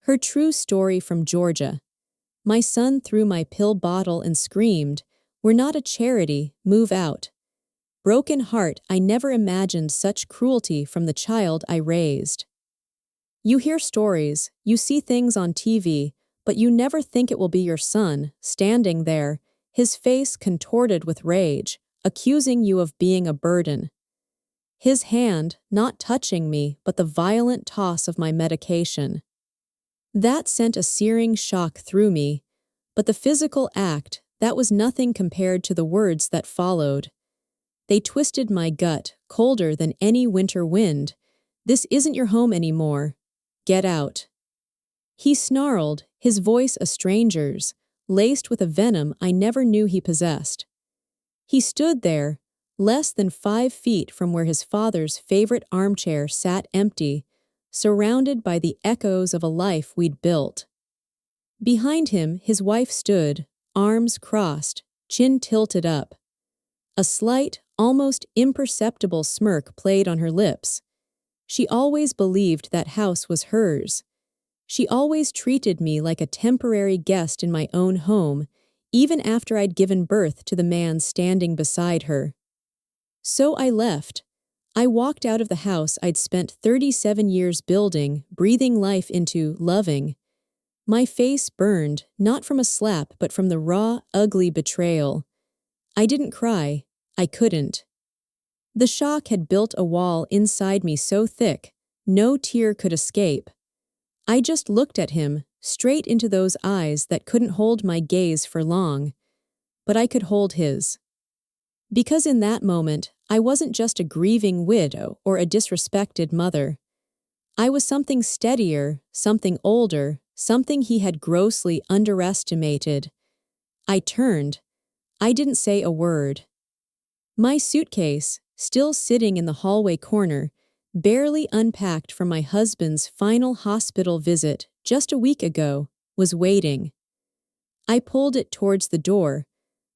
Her true story from Georgia. My son threw my pill bottle and screamed, "We're not a charity, move out." Broken heart, I never imagined such cruelty from the child I raised. You hear stories, you see things on TV, but you never think it will be your son, standing there, his face contorted with rage, accusing you of being a burden. His hand, not touching me, but the violent toss of my medication. That sent a searing shock through me, but the physical act, that was nothing compared to the words that followed. They twisted my gut, colder than any winter wind. "This isn't your home anymore. Get out." He snarled, his voice a stranger's, laced with a venom I never knew he possessed. He stood there, less than 5 feet from where his father's favorite armchair sat empty, surrounded by the echoes of a life we'd built. Behind him, his wife stood, arms crossed, chin tilted up. A slight, almost imperceptible smirk played on her lips. She always believed that house was hers. She always treated me like a temporary guest in my own home, even after I'd given birth to the man standing beside her. So I left. I walked out of the house I'd spent 37 years building, breathing life into, loving. My face burned, not from a slap but from the raw, ugly betrayal. I didn't cry. I couldn't. The shock had built a wall inside me so thick, no tear could escape. I just looked at him, straight into those eyes that couldn't hold my gaze for long. But I could hold his. Because in that moment, I wasn't just a grieving widow or a disrespected mother. I was something steadier, something older, something he had grossly underestimated. I turned. I didn't say a word. My suitcase, still sitting in the hallway corner, barely unpacked from my husband's final hospital visit just a week ago, was waiting. I pulled it towards the door,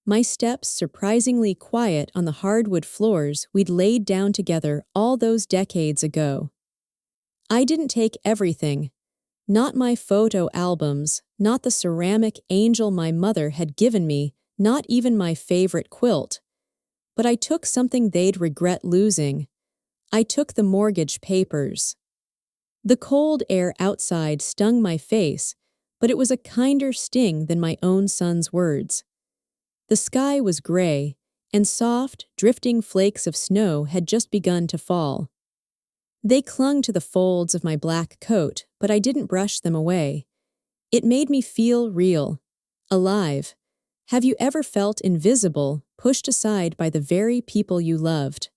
my steps surprisingly quiet on the hardwood floors we'd laid down together all those decades ago. I didn't take everything. Not my photo albums, not the ceramic angel my mother had given me, not even my favorite quilt. But I took something they'd regret losing. I took the mortgage papers. The cold air outside stung my face, but it was a kinder sting than my own son's words. The sky was gray, and soft, drifting flakes of snow had just begun to fall. They clung to the folds of my black coat, but I didn't brush them away. It made me feel real, alive. Have you ever felt invisible, pushed aside by the very people you loved?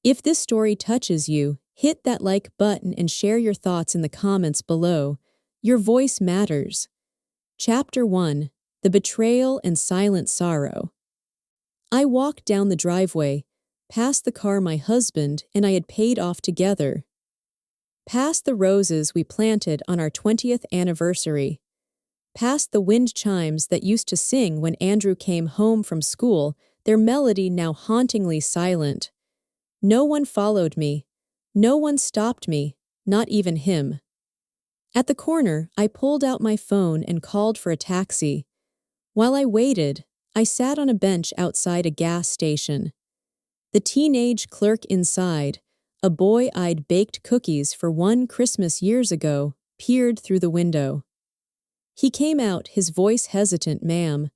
If this story touches you, hit that like button and share your thoughts in the comments below. Your voice matters. Chapter 1: The Betrayal and Silent Sorrow. I walked down the driveway, past the car my husband and I had paid off together. Past the roses we planted on our 20th anniversary. Past the wind chimes that used to sing when Andrew came home from school, their melody now hauntingly silent. No one followed me. No one stopped me, not even him. At the corner, I pulled out my phone and called for a taxi. While I waited, I sat on a bench outside a gas station. The teenage clerk inside, a boy I'd baked cookies for one Christmas years ago, peered through the window. He came out, his voice hesitant. "Ma'am."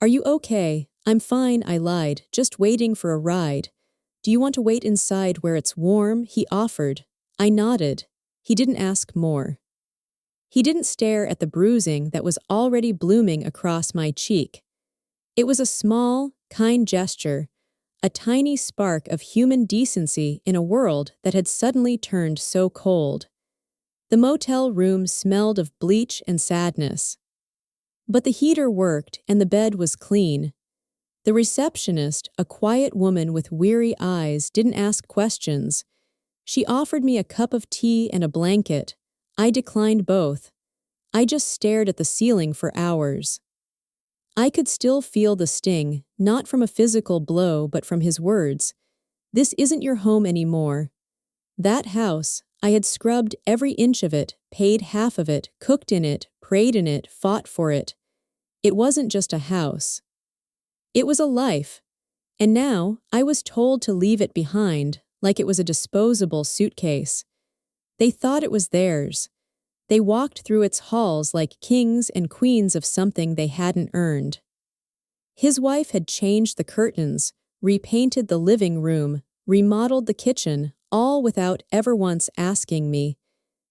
"Are you okay?" "I'm fine," I lied, "just waiting for a ride." "Do you want to wait inside where it's warm?" he offered. I nodded. He didn't ask more. He didn't stare at the bruising that was already blooming across my cheek. It was a small, kind gesture, a tiny spark of human decency in a world that had suddenly turned so cold. The motel room smelled of bleach and sadness. But the heater worked and the bed was clean. The receptionist, a quiet woman with weary eyes, didn't ask questions. She offered me a cup of tea and a blanket. I declined both. I just stared at the ceiling for hours. I could still feel the sting, not from a physical blow but from his words. "This isn't your home anymore." That house, I had scrubbed every inch of it, paid half of it, cooked in it, prayed in it, fought for it. It wasn't just a house. It was a life. And now I was told to leave it behind, like it was a disposable suitcase. They thought it was theirs. They walked through its halls like kings and queens of something they hadn't earned. His wife had changed the curtains, repainted the living room, remodeled the kitchen, all without ever once asking me.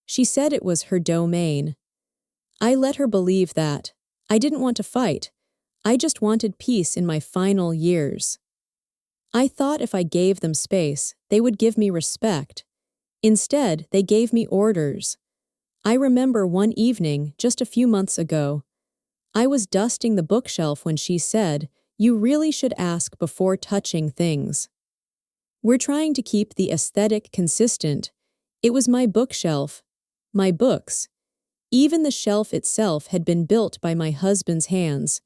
She said it was her domain. I let her believe that. I didn't want to fight. I just wanted peace in my final years. I thought if I gave them space, they would give me respect. Instead, they gave me orders. I remember one evening, just a few months ago. I was dusting the bookshelf when she said, "You really should ask before touching things." We're trying to keep the aesthetic consistent. It was my bookshelf. My books. Even the shelf itself had been built by my husband's hands.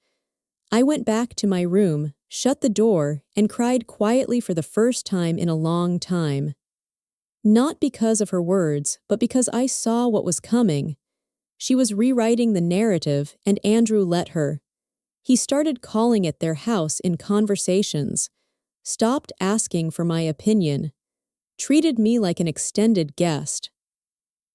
I went back to my room, shut the door, and cried quietly for the first time in a long time. Not because of her words, but because I saw what was coming. She was rewriting the narrative, and Andrew let her. He started calling it their house in conversations, stopped asking for my opinion, treated me like an extended guest.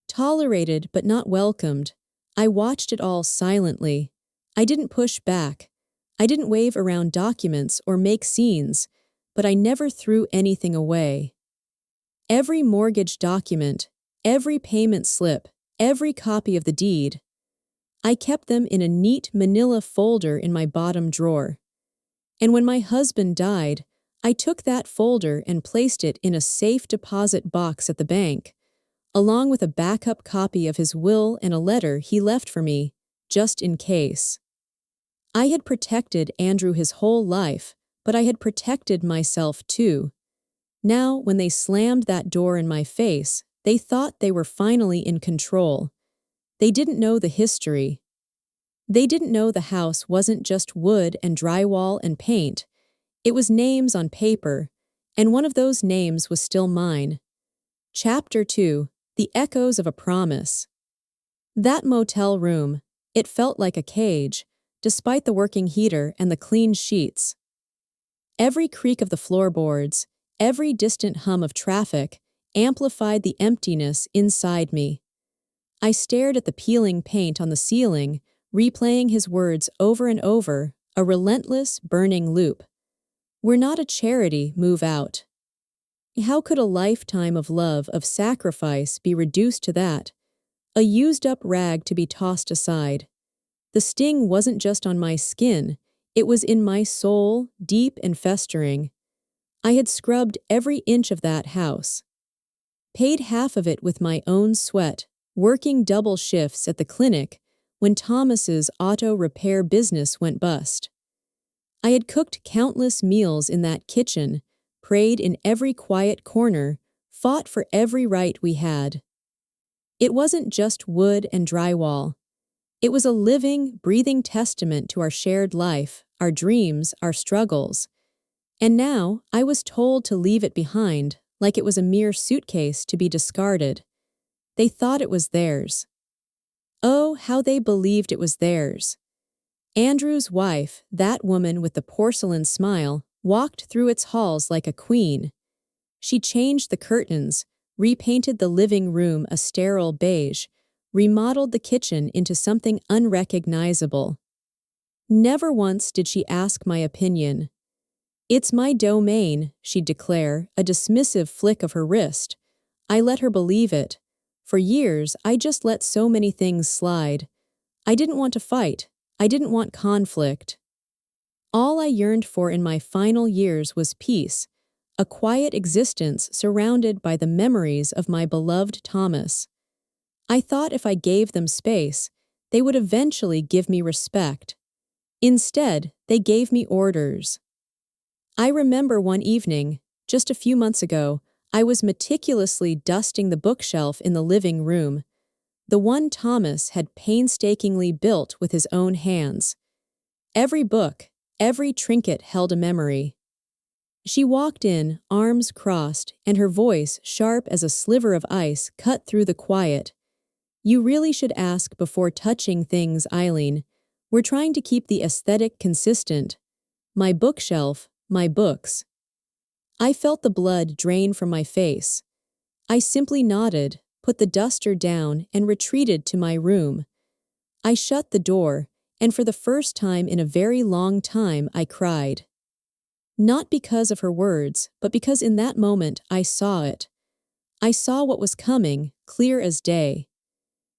Tolerated but not welcomed, I watched it all silently. I didn't push back. I didn't wave around documents or make scenes, but I never threw anything away. Every mortgage document, every payment slip, every copy of the deed. I kept them in a neat manila folder in my bottom drawer. And when my husband died, I took that folder and placed it in a safe deposit box at the bank, along with a backup copy of his will and a letter he left for me, just in case. I had protected Andrew his whole life, but I had protected myself too. Now, when they slammed that door in my face, they thought they were finally in control. They didn't know the history. They didn't know the house wasn't just wood and drywall and paint. It was names on paper, and one of those names was still mine. Chapter 2: The Echoes of a Promise. That motel room, it felt like a cage, despite the working heater and the clean sheets. Every creak of the floorboards, every distant hum of traffic, amplified the emptiness inside me. I stared at the peeling paint on the ceiling, replaying his words over and over, a relentless, burning loop. "We're not a charity, move out." How could a lifetime of love, of sacrifice, be reduced to that? A used-up rag to be tossed aside. The sting wasn't just on my skin, it was in my soul, deep and festering. I had scrubbed every inch of that house. Paid half of it with my own sweat, working double shifts at the clinic when Thomas's auto repair business went bust. I had cooked countless meals in that kitchen, prayed in every quiet corner, fought for every right we had. It wasn't just wood and drywall. It was a living, breathing testament to our shared life, our dreams, our struggles. And now I was told to leave it behind, like it was a mere suitcase to be discarded. They thought it was theirs. Oh, how they believed it was theirs. Andrew's wife, that woman with the porcelain smile, walked through its halls like a queen. She changed the curtains, repainted the living room a sterile beige, remodeled the kitchen into something unrecognizable. Never once did she ask my opinion. "It's my domain," she'd declare, a dismissive flick of her wrist. I let her believe it. For years, I just let so many things slide. I didn't want to fight. I didn't want conflict. All I yearned for in my final years was peace, a quiet existence surrounded by the memories of my beloved Thomas. I thought if I gave them space, they would eventually give me respect. Instead, they gave me orders. I remember one evening, just a few months ago, I was meticulously dusting the bookshelf in the living room, the one Thomas had painstakingly built with his own hands. Every book, every trinket held a memory. She walked in, arms crossed, and her voice, sharp as a sliver of ice, cut through the quiet. "You really should ask before touching things, Eileen. We're trying to keep the aesthetic consistent. My bookshelf, my books." I felt the blood drain from my face. I simply nodded, put the duster down, and retreated to my room. I shut the door, and for the first time in a very long time I cried. Not because of her words, but because in that moment I saw it. I saw what was coming, clear as day.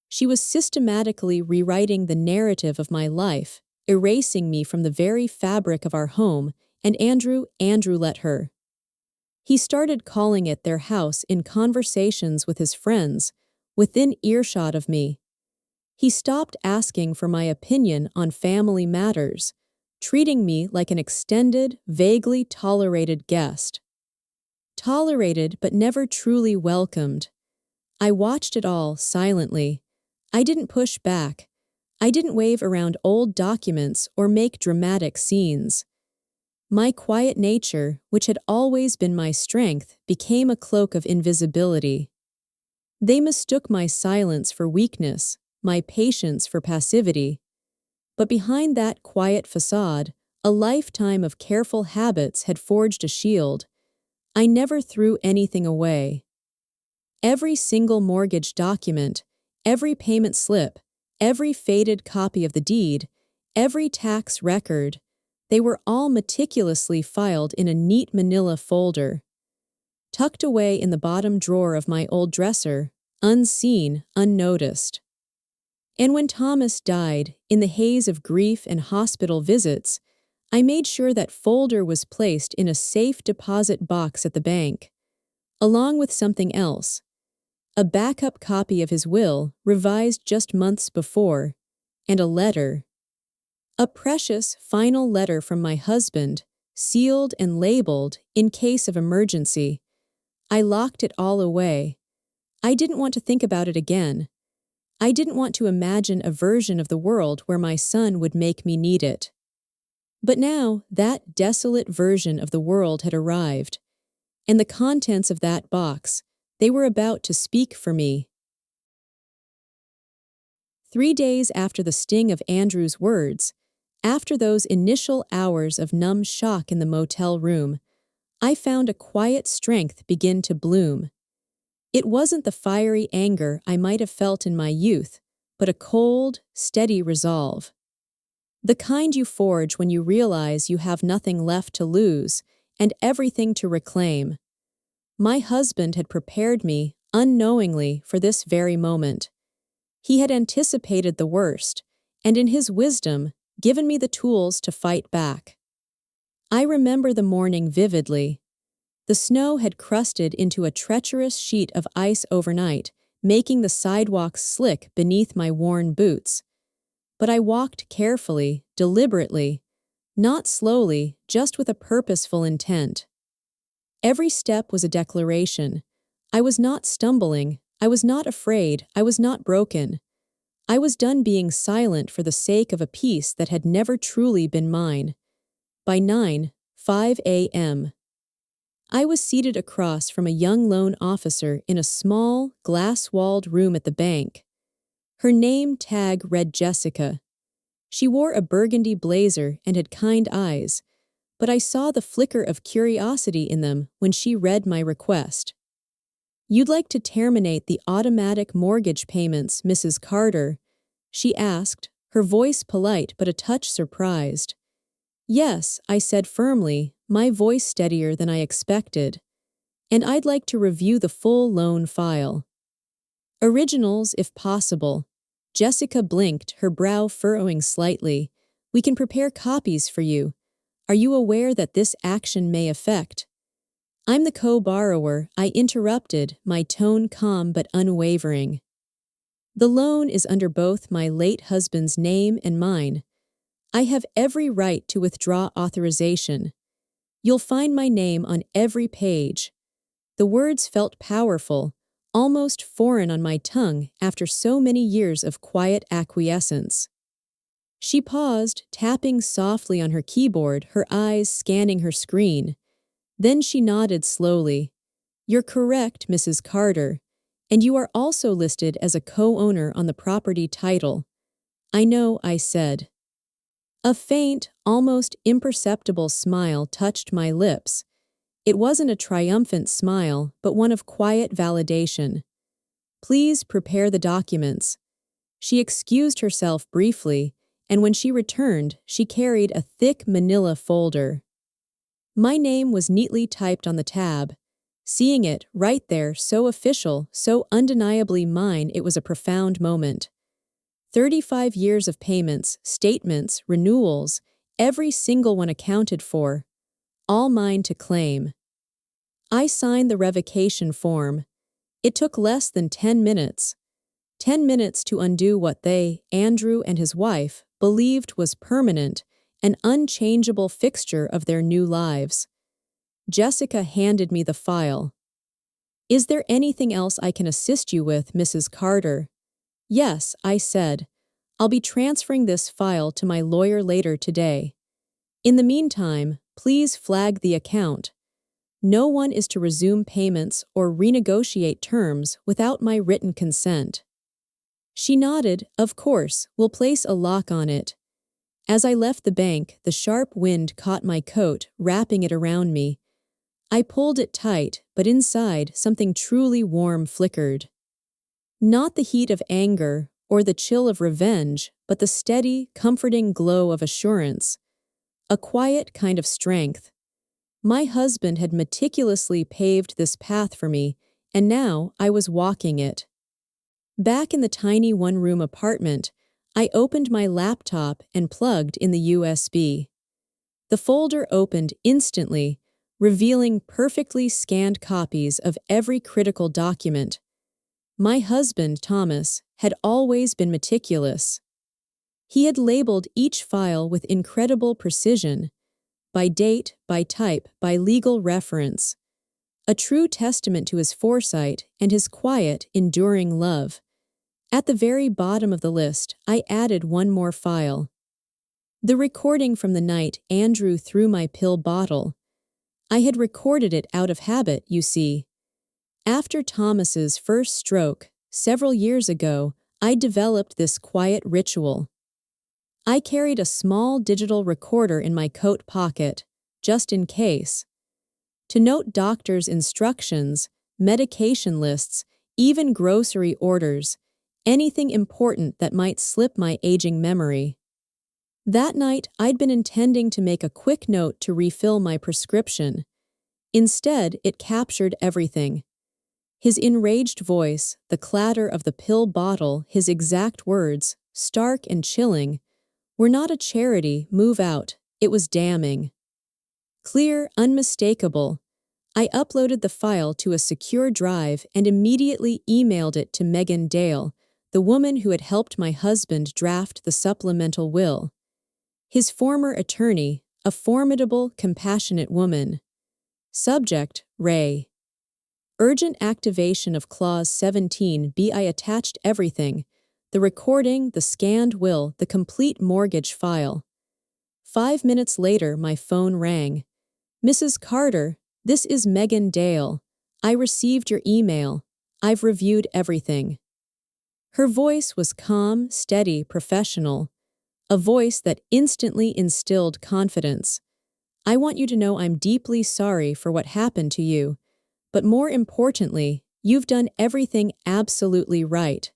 She was systematically rewriting the narrative of my life, erasing me from the very fabric of our home, and Andrew let her. He started calling it their house in conversations with his friends, within earshot of me. He stopped asking for my opinion on family matters, treating me like an extended, vaguely tolerated guest. Tolerated but never truly welcomed. I watched it all silently. I didn't push back. I didn't wave around old documents or make dramatic scenes. My quiet nature, which had always been my strength, became a cloak of invisibility. They mistook my silence for weakness, my patience for passivity. But behind that quiet facade, a lifetime of careful habits had forged a shield. I never threw anything away. Every single mortgage document, every payment slip, every faded copy of the deed, every tax record, they were all meticulously filed in a neat manila folder. Tucked away in the bottom drawer of my old dresser, unseen, unnoticed. And when Thomas died, in the haze of grief and hospital visits, I made sure that folder was placed in a safe deposit box at the bank, along with something else. A backup copy of his will, revised just months before, and a letter. A precious, final letter from my husband, sealed and labeled in case of emergency. I locked it all away. I didn't want to think about it again. I didn't want to imagine a version of the world where my son would make me need it. But now, that desolate version of the world had arrived, and the contents of that box, they were about to speak for me. 3 days after the sting of Andrew's words, after those initial hours of numb shock in the motel room, I found a quiet strength begin to bloom. It wasn't the fiery anger I might have felt in my youth, but a cold, steady resolve. The kind you forge when you realize you have nothing left to lose and everything to reclaim. My husband had prepared me, unknowingly, for this very moment. He had anticipated the worst, and in his wisdom, given me the tools to fight back. I remember the morning vividly. The snow had crusted into a treacherous sheet of ice overnight, making the sidewalks slick beneath my worn boots. But I walked carefully, deliberately, not slowly, just with a purposeful intent. Every step was a declaration. I was not stumbling, I was not afraid, I was not broken. I was done being silent for the sake of a peace that had never truly been mine. By 9:05 a.m. I was seated across from a young loan officer in a small, glass-walled room at the bank. Her name tag read Jessica. She wore a burgundy blazer and had kind eyes, but I saw the flicker of curiosity in them when she read my request. "You'd like to terminate the automatic mortgage payments, Mrs. Carter?" she asked, her voice polite but a touch surprised. "Yes," I said firmly, my voice steadier than I expected. "And I'd like to review the full loan file. Originals, if possible." Jessica blinked, her brow furrowing slightly. "We can prepare copies for you. Are you aware that this action may affect—" "I'm the co-borrower," I interrupted, my tone calm but unwavering. "The loan is under both my late husband's name and mine. I have every right to withdraw authorization. You'll find my name on every page." The words felt powerful, almost foreign on my tongue after so many years of quiet acquiescence. She paused, tapping softly on her keyboard, her eyes scanning her screen. Then she nodded slowly. You're correct, Mrs. Carter, and you are also listed as a co-owner on the property title. I know, I said. A faint, almost imperceptible smile touched my lips. It wasn't a triumphant smile, but one of quiet validation. Please prepare the documents. She excused herself briefly, and when she returned, she carried a thick manila folder. My name was neatly typed on the tab. Seeing it, right there, so official, so undeniably mine, it was a profound moment. 35 years of payments, statements, renewals, every single one accounted for. All mine to claim. I signed the revocation form. It took less than 10 minutes. 10 minutes to undo what they, Andrew and his wife, believed was permanent, an unchangeable fixture of their new lives. Jessica handed me the file. Is there anything else I can assist you with, Mrs. Carter? Yes, I said. I'll be transferring this file to my lawyer later today. In the meantime, please flag the account. No one is to resume payments or renegotiate terms without my written consent. She nodded. Of course, we'll place a lock on it. As I left the bank, the sharp wind caught my coat, wrapping it around me. I pulled it tight, but inside, something truly warm flickered. Not the heat of anger or the chill of revenge, but the steady, comforting glow of assurance. A quiet kind of strength. My husband had meticulously paved this path for me, and now I was walking it. Back in the tiny one-room apartment, I opened my laptop and plugged in the USB. The folder opened instantly, revealing perfectly scanned copies of every critical document. My husband, Thomas, had always been meticulous. He had labeled each file with incredible precision, by date, by type, by legal reference. A true testament to his foresight and his quiet, enduring love. At the very bottom of the list, I added one more file. The recording from the night Andrew threw my pill bottle. I had recorded it out of habit, you see. After Thomas's first stroke, several years ago, I developed this quiet ritual. I carried a small digital recorder in my coat pocket, just in case. To note doctors' instructions, medication lists, even grocery orders, anything important that might slip my aging memory. That night, I'd been intending to make a quick note to refill my prescription. Instead, it captured everything. His enraged voice, the clatter of the pill bottle, his exact words, stark and chilling, were not a charity, move out, it was damning. Clear, unmistakable. I uploaded the file to a secure drive and immediately emailed it to Megan Dale, the woman who had helped my husband draft the supplemental will. His former attorney, a formidable, compassionate woman. Subject, Ray. Urgent activation of Clause 17B. I attached everything. The recording, the scanned will, the complete mortgage file. 5 minutes later, my phone rang. Mrs. Carter, this is Megan Dale. I received your email. I've reviewed everything. Her voice was calm, steady, professional. A voice that instantly instilled confidence. I want you to know I'm deeply sorry for what happened to you, but more importantly, you've done everything absolutely right.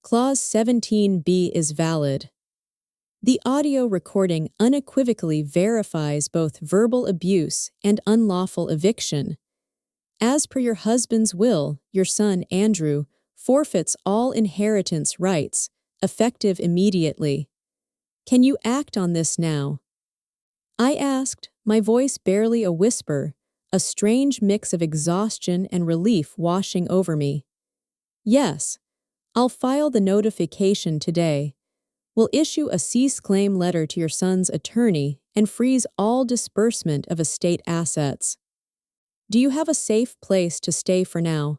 Clause 17B is valid. The audio recording unequivocally verifies both verbal abuse and unlawful eviction. As per your husband's will, your son, Andrew, forfeits all inheritance rights, effective immediately. Can you act on this now? I asked, my voice barely a whisper, a strange mix of exhaustion and relief washing over me. Yes. I'll file the notification today. We'll issue a cease-claim letter to your son's attorney and freeze all disbursement of estate assets. Do you have a safe place to stay for now?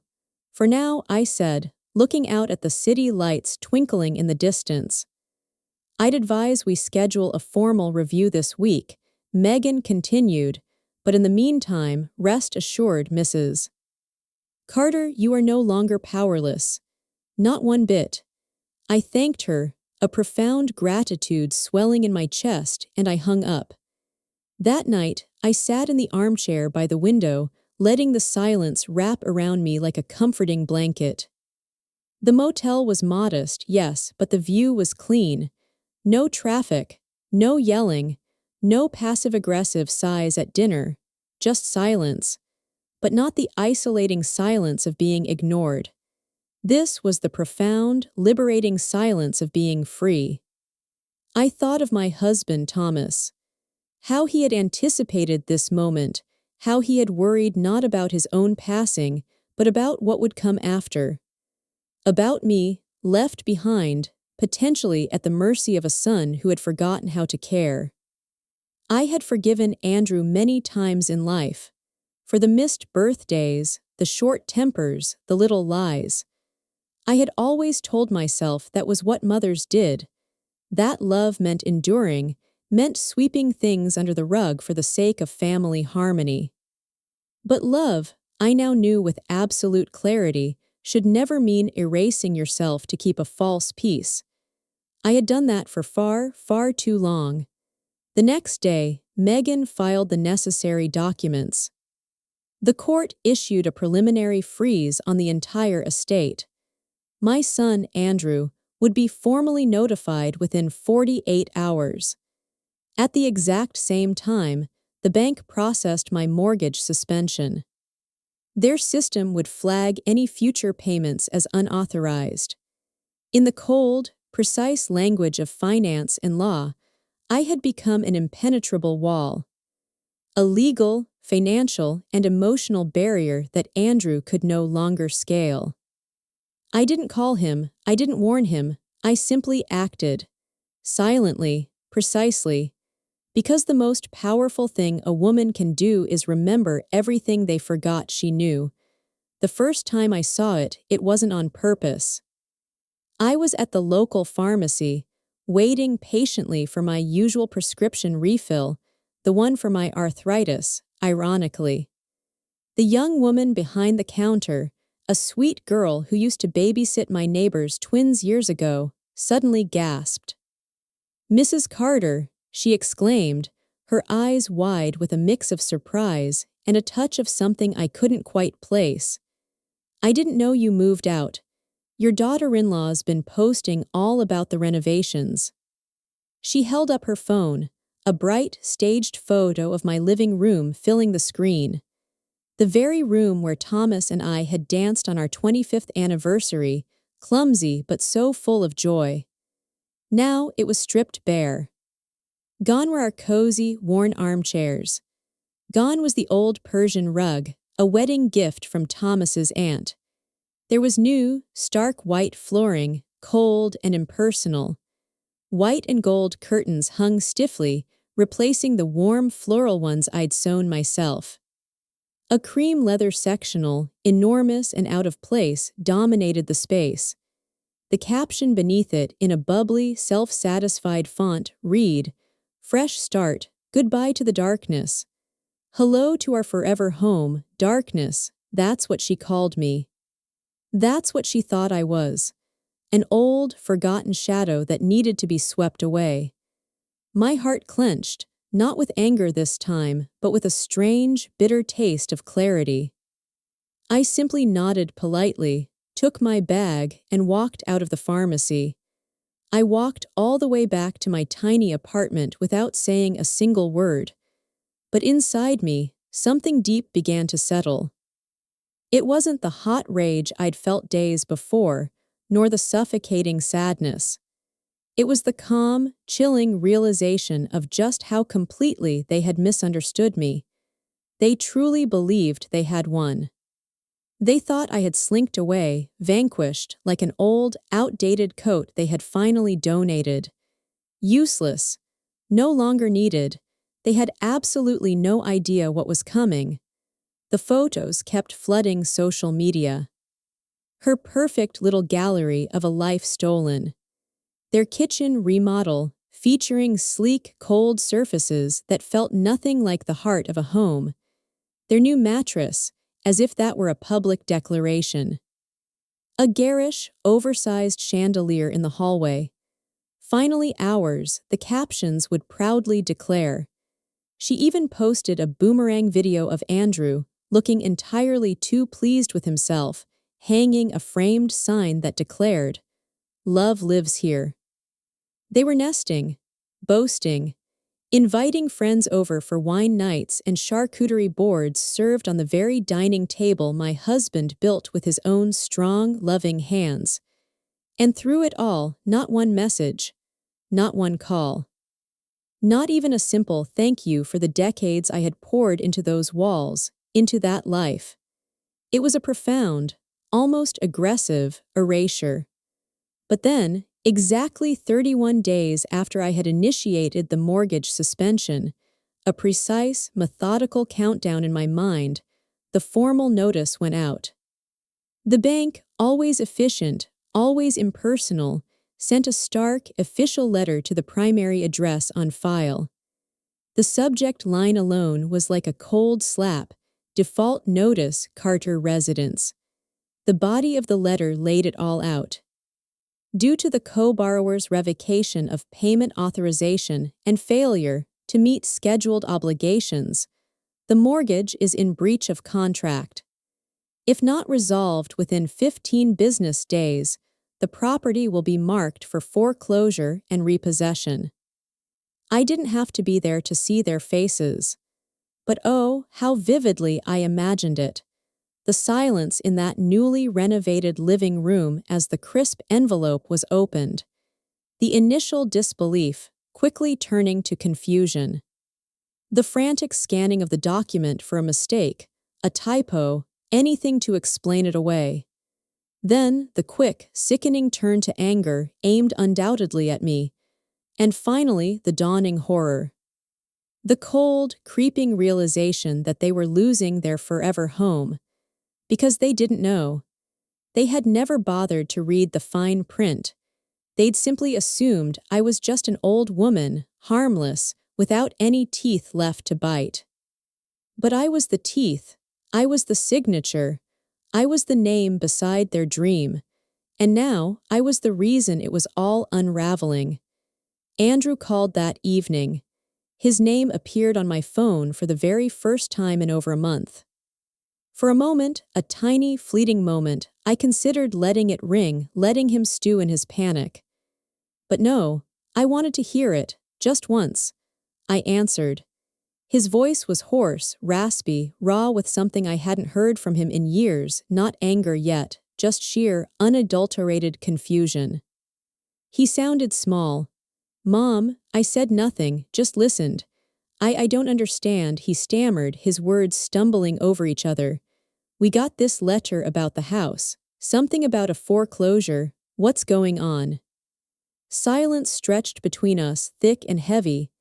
For now, I said, looking out at the city lights twinkling in the distance. I'd advise we schedule a formal review this week, Megan continued, but in the meantime, rest assured, Mrs. Carter, you are no longer powerless. Not one bit. I thanked her, a profound gratitude swelling in my chest, and I hung up. That night, I sat in the armchair by the window, letting the silence wrap around me like a comforting blanket. The motel was modest, yes, but the view was clean. No traffic, no yelling, no passive-aggressive sighs at dinner, just silence. But not the isolating silence of being ignored. This was the profound, liberating silence of being free. I thought of my husband, Thomas. How he had anticipated this moment, how he had worried not about his own passing, but about what would come after. About me, left behind, potentially at the mercy of a son who had forgotten how to care. I had forgiven Andrew many times in life. For the missed birthdays, the short tempers, the little lies. I had always told myself that was what mothers did. That love meant enduring, meant sweeping things under the rug for the sake of family harmony. But love, I now knew with absolute clarity, should never mean erasing yourself to keep a false peace. I had done that for far, far too long. The next day, Megan filed the necessary documents. The court issued a preliminary freeze on the entire estate. My son, Andrew, would be formally notified within 48 hours. At the exact same time, the bank processed my mortgage suspension. Their system would flag any future payments as unauthorized. In the cold, precise language of finance and law, I had become an impenetrable wall. A legal, financial, and emotional barrier that Andrew could no longer scale. I didn't call him, I didn't warn him, I simply acted. Silently, precisely. Because the most powerful thing a woman can do is remember everything they forgot she knew. The first time I saw it, it wasn't on purpose. I was at the local pharmacy, waiting patiently for my usual prescription refill, the one for my arthritis, ironically. The young woman behind the counter, a sweet girl who used to babysit my neighbor's twins years ago, suddenly gasped. "Mrs. Carter," she exclaimed, her eyes wide with a mix of surprise and a touch of something I couldn't quite place. "I didn't know you moved out. Your daughter-in-law's been posting all about the renovations." She held up her phone, a bright, staged photo of my living room filling the screen. The very room where Thomas and I had danced on our 25th anniversary, clumsy but so full of joy. Now it was stripped bare. Gone were our cozy, worn armchairs. Gone was the old Persian rug, a wedding gift from Thomas's aunt. There was new, stark white flooring, cold and impersonal. White and gold curtains hung stiffly, replacing the warm floral ones I'd sewn myself. A cream leather sectional, enormous and out of place, dominated the space. The caption beneath it, in a bubbly, self-satisfied font, read, "Fresh start, goodbye to the darkness. Hello to our forever home, darkness," that's what she called me. That's what she thought I was. An old, forgotten shadow that needed to be swept away. My heart clenched, not with anger this time, but with a strange, bitter taste of clarity. I simply nodded politely, took my bag, and walked out of the pharmacy. I walked all the way back to my tiny apartment without saying a single word. But inside me, something deep began to settle. It wasn't the hot rage I'd felt days before, nor the suffocating sadness. It was the calm, chilling realization of just how completely they had misunderstood me. They truly believed they had won. They thought I had slinked away, vanquished, like an old, outdated coat they had finally donated. Useless. No longer needed. They had absolutely no idea what was coming. The photos kept flooding social media. Her perfect little gallery of a life stolen. Their kitchen remodel, featuring sleek, cold surfaces that felt nothing like the heart of a home. Their new mattress, as if that were a public declaration. A garish, oversized chandelier in the hallway. Finally ours, the captions would proudly declare. She even posted a boomerang video of Andrew, looking entirely too pleased with himself, hanging a framed sign that declared, "Love lives here." They were nesting, boasting, inviting friends over for wine nights and charcuterie boards served on the very dining table my husband built with his own strong, loving hands. And through it all, not one message, not one call. Not even a simple thank you for the decades I had poured into those walls, into that life. It was a profound, almost aggressive erasure. But then, exactly 31 days after I had initiated the mortgage suspension, a precise, methodical countdown in my mind, the formal notice went out. The bank, always efficient, always impersonal, sent a stark, official letter to the primary address on file. The subject line alone was like a cold slap, default notice, Carter residence. The body of the letter laid it all out. Due to the co-borrower's revocation of payment authorization and failure to meet scheduled obligations, the mortgage is in breach of contract. If not resolved within 15 business days, the property will be marked for foreclosure and repossession. I didn't have to be there to see their faces. But oh, how vividly I imagined it. The silence in that newly renovated living room as the crisp envelope was opened. The initial disbelief quickly turning to confusion. The frantic scanning of the document for a mistake, a typo, anything to explain it away. Then the quick, sickening turn to anger aimed undoubtedly at me. And finally, the dawning horror. The cold, creeping realization that they were losing their forever home. Because they didn't know. They had never bothered to read the fine print. They'd simply assumed I was just an old woman, harmless, without any teeth left to bite. But I was the teeth. I was the signature. I was the name beside their dream. And now I was the reason it was all unraveling. Andrew called that evening. His name appeared on my phone for the very first time in over a month. For a moment, a tiny, fleeting moment, I considered letting it ring, letting him stew in his panic. But no, I wanted to hear it, just once. I answered. His voice was hoarse, raspy, raw with something I hadn't heard from him in years, not anger yet, just sheer, unadulterated confusion. He sounded small. "Mom," I said nothing, just listened. I don't understand," he stammered, his words stumbling over each other. "We got this letter about the house. Something about a foreclosure. What's going on?" Silence stretched between us, thick and heavy.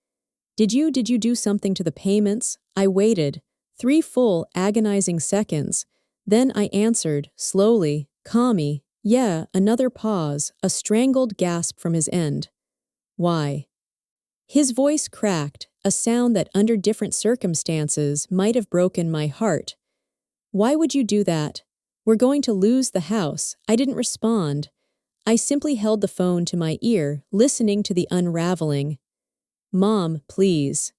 Did you do something to the payments?" I waited, 3 full, agonizing seconds. Then I answered, slowly, calmly, "Yeah," another pause, a strangled gasp from his end. "Why?" His voice cracked, a sound that under different circumstances might have broken my heart. "Why would you do that? We're going to lose the house." I didn't respond. I simply held the phone to my ear, listening to the unraveling. "Mom, please."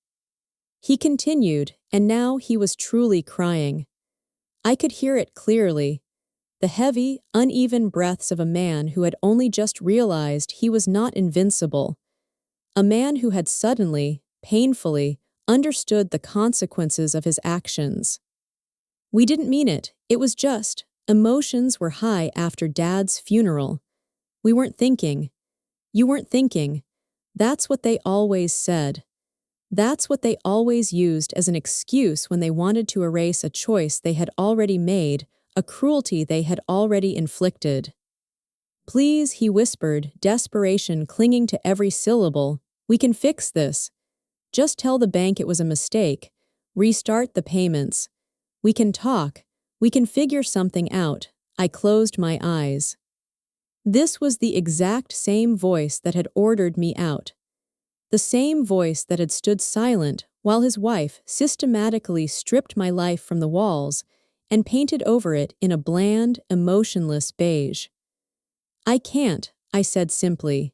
He continued, and now he was truly crying. I could hear it clearly. The heavy, uneven breaths of a man who had only just realized he was not invincible. A man who had suddenly, painfully, understood the consequences of his actions. We didn't mean it. It was just, emotions were high after Dad's funeral. We weren't thinking. You weren't thinking. That's what they always said. That's what they always used as an excuse when they wanted to erase a choice they had already made, a cruelty they had already inflicted. "Please," he whispered, desperation clinging to every syllable, "we can fix this. Just tell the bank it was a mistake. Restart the payments. We can talk. We can figure something out." I closed my eyes. This was the exact same voice that had ordered me out. The same voice that had stood silent while his wife systematically stripped my life from the walls and painted over it in a bland, emotionless beige. "I can't," I said simply.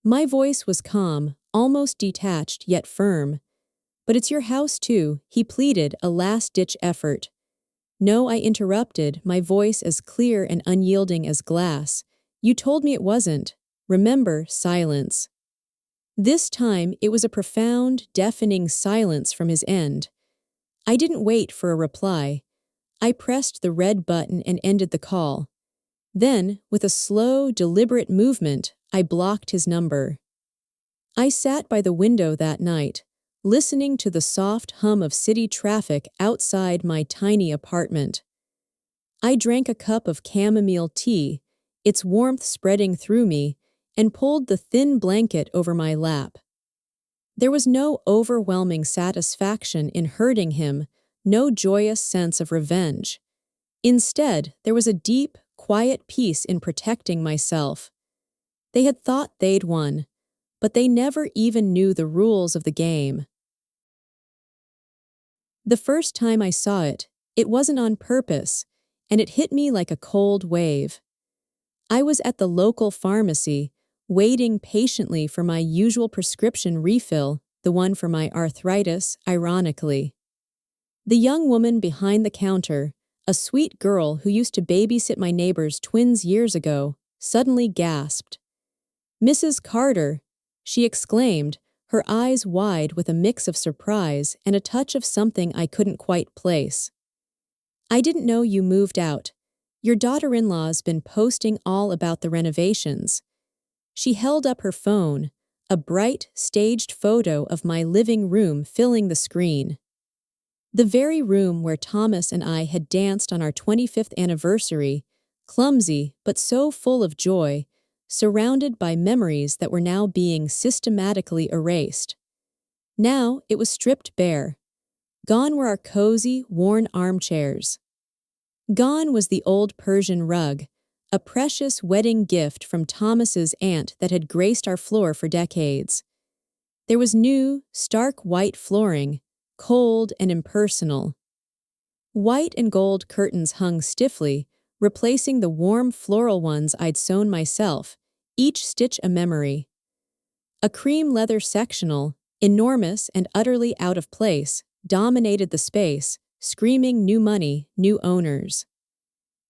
My voice was calm, almost detached yet firm. "But it's your house too," he pleaded, a last-ditch effort. "No," I interrupted, my voice as clear and unyielding as glass. "You told me it wasn't." Remember, silence. This time, it was a profound, deafening silence from his end. I didn't wait for a reply. I pressed the red button and ended the call. Then, with a slow, deliberate movement, I blocked his number. I sat by the window that night, listening to the soft hum of city traffic outside my tiny apartment. I drank a cup of chamomile tea, its warmth spreading through me, and pulled the thin blanket over my lap. There was no overwhelming satisfaction in hurting him, no joyous sense of revenge. Instead, there was a deep, quiet peace in protecting myself. They had thought they'd won, but they never even knew the rules of the game. The first time I saw it, it wasn't on purpose, and it hit me like a cold wave. I was at the local pharmacy, waiting patiently for my usual prescription refill, the one for my arthritis, ironically. The young woman behind the counter, a sweet girl who used to babysit my neighbor's twins years ago, suddenly gasped. "Mrs. Carter," she exclaimed, her eyes wide with a mix of surprise and a touch of something I couldn't quite place. "I didn't know you moved out. Your daughter-in-law's been posting all about the renovations." She held up her phone, a bright, staged photo of my living room filling the screen. The very room where Thomas and I had danced on our 25th anniversary, clumsy but so full of joy, surrounded by memories that were now being systematically erased. Now it was stripped bare. Gone were our cozy, worn armchairs. Gone was the old Persian rug, a precious wedding gift from Thomas's aunt that had graced our floor for decades. There was new, stark white flooring, cold and impersonal. White and gold curtains hung stiffly, replacing the warm floral ones I'd sewn myself, each stitch a memory. A cream leather sectional, enormous and utterly out of place, dominated the space, screaming new money, new owners.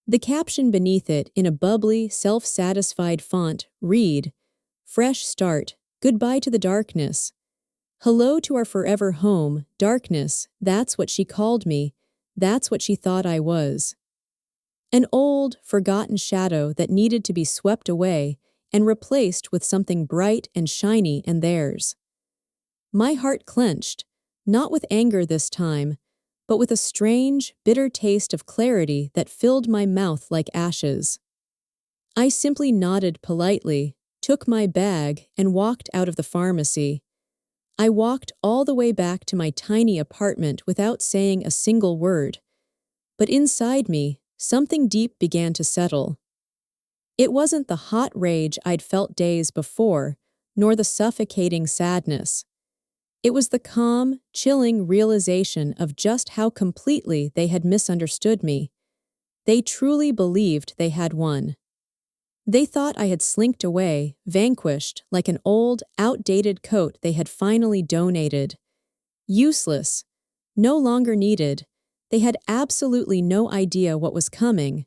The caption beneath it, in a bubbly, self-satisfied font, read, "Fresh start, goodbye to the darkness. Hello to our forever home, darkness, that's what she called me, that's what she thought I was." An old, forgotten shadow that needed to be swept away and replaced with something bright and shiny and theirs. My heart clenched, not with anger this time, but with a strange, bitter taste of clarity that filled my mouth like ashes. I simply nodded politely, took my bag, and walked out of the pharmacy. I walked all the way back to my tiny apartment without saying a single word. But inside me, something deep began to settle. It wasn't the hot rage I'd felt days before, nor the suffocating sadness. It was the calm, chilling realization of just how completely they had misunderstood me. They truly believed they had won. They thought I had slinked away, vanquished, like an old, outdated coat they had finally donated. Useless. No longer needed. They had absolutely no idea what was coming.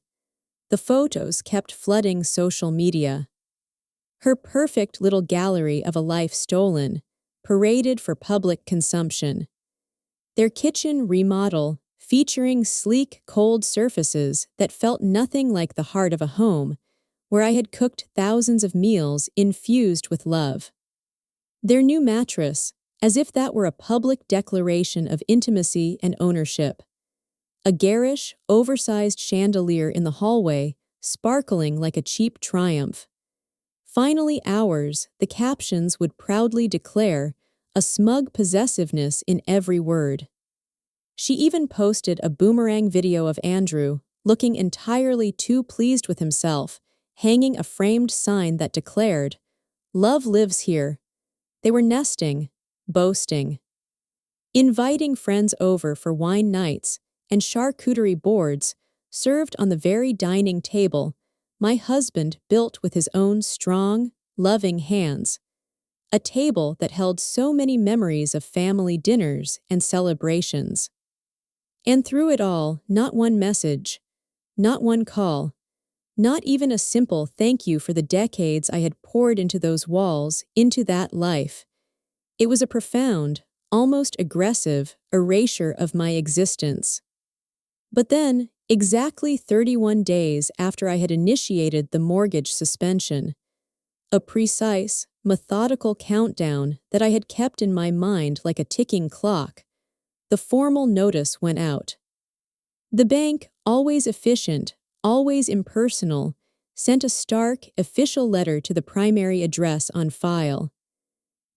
The photos kept flooding social media. Her perfect little gallery of a life stolen, paraded for public consumption. Their kitchen remodel, featuring sleek, cold surfaces that felt nothing like the heart of a home, where I had cooked thousands of meals infused with love. Their new mattress, as if that were a public declaration of intimacy and ownership. A garish, oversized chandelier in the hallway, sparkling like a cheap triumph. Finally ours, the captions would proudly declare, a smug possessiveness in every word. She even posted a boomerang video of Andrew, looking entirely too pleased with himself, hanging a framed sign that declared, "Love lives here." They were nesting, boasting, inviting friends over for wine nights and charcuterie boards served on the very dining table my husband built with his own strong, loving hands. A table that held so many memories of family dinners and celebrations. And through it all, not one message, not one call, not even a simple thank you for the decades I had poured into those walls, into that life. It was a profound, almost aggressive erasure of my existence. But then, exactly 31 days after I had initiated the mortgage suspension, a precise, methodical countdown that I had kept in my mind like a ticking clock, the formal notice went out. The bank, always efficient, always impersonal, sent a stark, official letter to the primary address on file.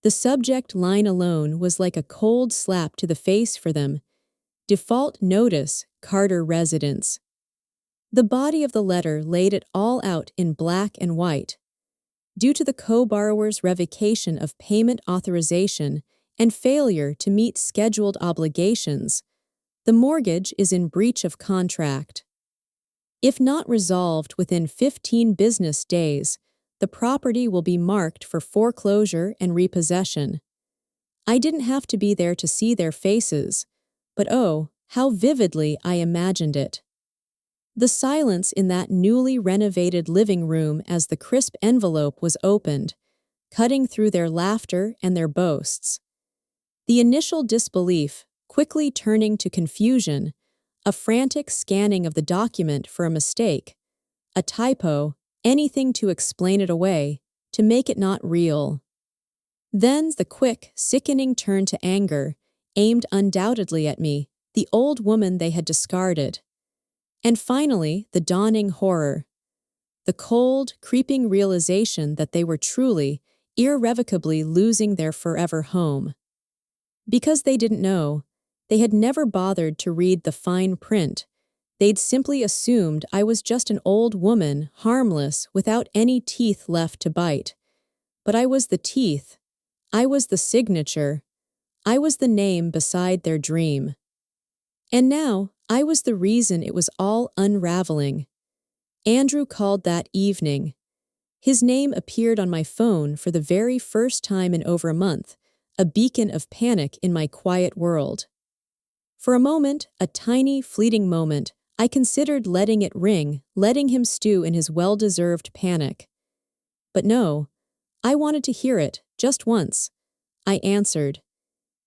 The subject line alone was like a cold slap to the face for them. Default notice, Carter residence. The body of the letter laid it all out in black and white. Due to the co-borrower's revocation of payment authorization and failure to meet scheduled obligations, the mortgage is in breach of contract. If not resolved within 15 business days, the property will be marked for foreclosure and repossession. I didn't have to be there to see their faces, but oh, how vividly I imagined it. The silence in that newly renovated living room as the crisp envelope was opened, cutting through their laughter and their boasts. The initial disbelief quickly turning to confusion, a frantic scanning of the document for a mistake, a typo, anything to explain it away, to make it not real. Then the quick, sickening turn to anger, aimed undoubtedly at me, the old woman they had discarded. And finally, the dawning horror. The cold, creeping realization that they were truly, irrevocably losing their forever home. Because they didn't know, they had never bothered to read the fine print. They'd simply assumed I was just an old woman, harmless, without any teeth left to bite. But I was the teeth. I was the signature. I was the name beside their dream. And now, I was the reason it was all unraveling. Andrew called that evening. His name appeared on my phone for the very first time in over a month, a beacon of panic in my quiet world. For a moment, a tiny, fleeting moment, I considered letting it ring, letting him stew in his well-deserved panic. But no, I wanted to hear it, just once. I answered.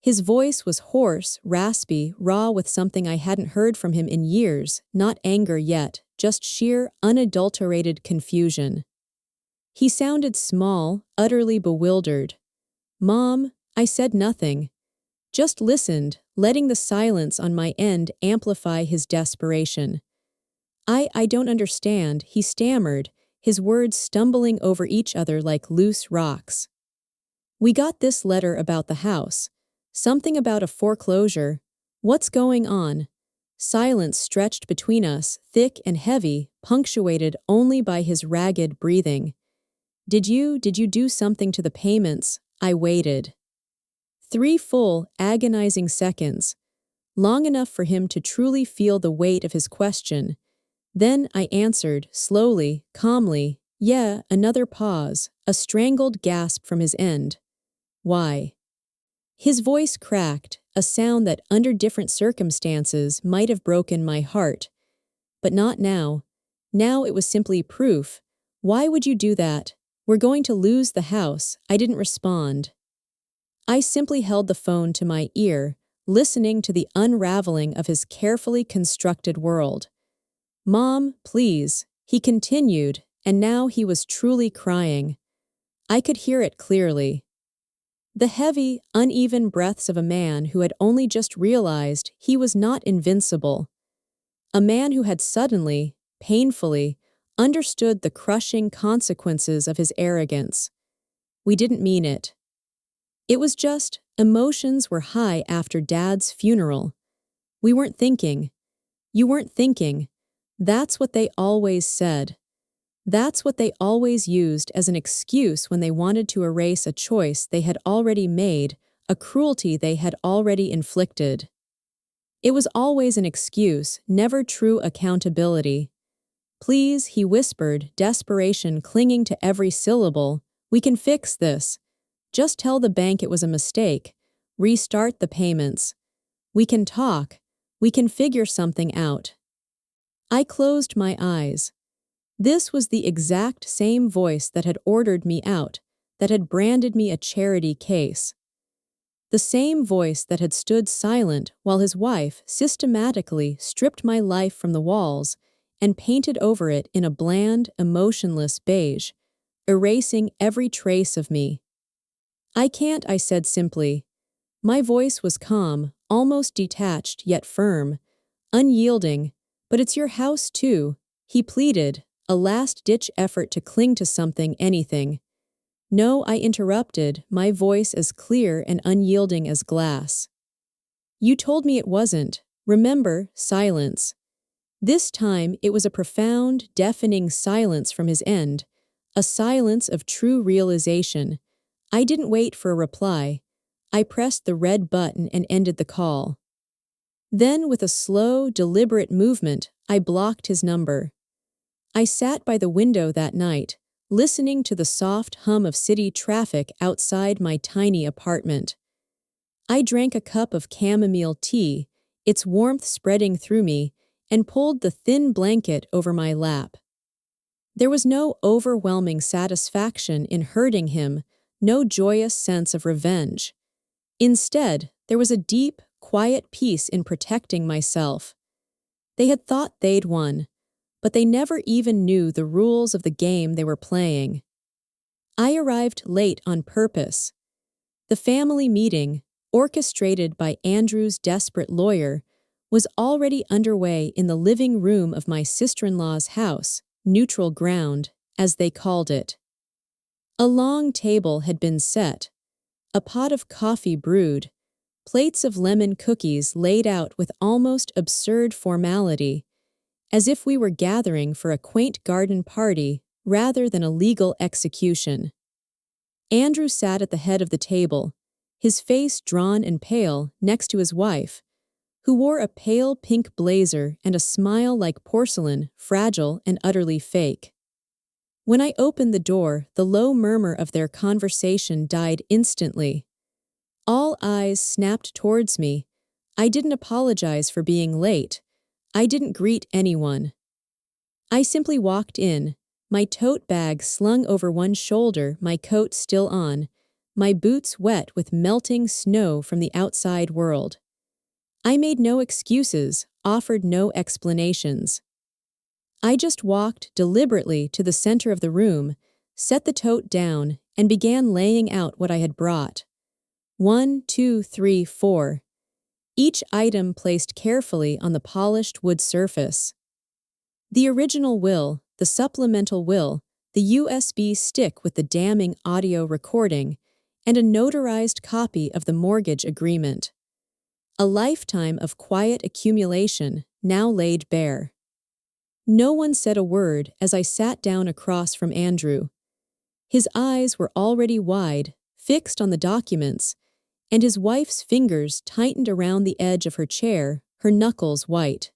His voice was hoarse, raspy, raw with something I hadn't heard from him in years, not anger yet, just sheer, unadulterated confusion. He sounded small, utterly bewildered. "Mom," I said nothing. Just listened, letting the silence on my end amplify his desperation. I don't understand," he stammered, his words stumbling over each other like loose rocks. "We got this letter about the house. Something about a foreclosure. What's going on?" Silence stretched between us, thick and heavy, punctuated only by his ragged breathing. Did you do something to the payments?" I waited. 3 full, agonizing seconds, long enough for him to truly feel the weight of his question. Then I answered, slowly, calmly, "Yeah." Another pause, a strangled gasp from his end. "Why?" His voice cracked, a sound that under different circumstances might have broken my heart. But not now. Now it was simply proof. "Why would you do that? We're going to lose the house." I didn't respond. I simply held the phone to my ear, listening to the unraveling of his carefully constructed world. "Mom, please," he continued, and now he was truly crying. I could hear it clearly. The heavy, uneven breaths of a man who had only just realized he was not invincible. A man who had suddenly, painfully, understood the crushing consequences of his arrogance. We didn't mean it. It was just, emotions were high after Dad's funeral. We weren't thinking. You weren't thinking. That's what they always said. That's what they always used as an excuse when they wanted to erase a choice they had already made, a cruelty they had already inflicted. It was always an excuse, never true accountability. "Please," he whispered, desperation clinging to every syllable, "we can fix this. Just tell the bank it was a mistake. Restart the payments. We can talk. We can figure something out." I closed my eyes. This was the exact same voice that had ordered me out, that had branded me a charity case. The same voice that had stood silent while his wife systematically stripped my life from the walls and painted over it in a bland, emotionless beige, erasing every trace of me. "I can't," I said simply. My voice was calm, almost detached yet firm, unyielding. "But it's your house too," he pleaded, a last-ditch effort to cling to something, anything. "No," I interrupted, my voice as clear and unyielding as glass. "You told me it wasn't." Remember, silence. This time it was a profound, deafening silence from his end, a silence of true realization. I didn't wait for a reply. I pressed the red button and ended the call. Then, with a slow, deliberate movement, I blocked his number. I sat by the window that night, listening to the soft hum of city traffic outside my tiny apartment. I drank a cup of chamomile tea, its warmth spreading through me, and pulled the thin blanket over my lap. There was no overwhelming satisfaction in hurting him, no joyous sense of revenge. Instead, there was a deep, quiet peace in protecting myself. They had thought they'd won, but they never even knew the rules of the game they were playing. I arrived late on purpose. The family meeting, orchestrated by Andrew's desperate lawyer, was already underway in the living room of my sister-in-law's house, neutral ground, as they called it. A long table had been set, a pot of coffee brewed, plates of lemon cookies laid out with almost absurd formality, as if we were gathering for a quaint garden party rather than a legal execution. Andrew sat at the head of the table, his face drawn and pale next to his wife, who wore a pale pink blazer and a smile like porcelain, fragile and utterly fake. When I opened the door, the low murmur of their conversation died instantly. All eyes snapped towards me. I didn't apologize for being late. I didn't greet anyone. I simply walked in, my tote bag slung over one shoulder, my coat still on, my boots wet with melting snow from the outside world. I made no excuses, offered no explanations. I just walked deliberately to the center of the room, set the tote down, and began laying out what I had brought. 1, 2, 3, 4. Each item placed carefully on the polished wood surface. The original will, the supplemental will, the USB stick with the damning audio recording, and a notarized copy of the mortgage agreement. A lifetime of quiet accumulation now laid bare. No one said a word as I sat down across from Andrew. His eyes were already wide, fixed on the documents, and his wife's fingers tightened around the edge of her chair, her knuckles white.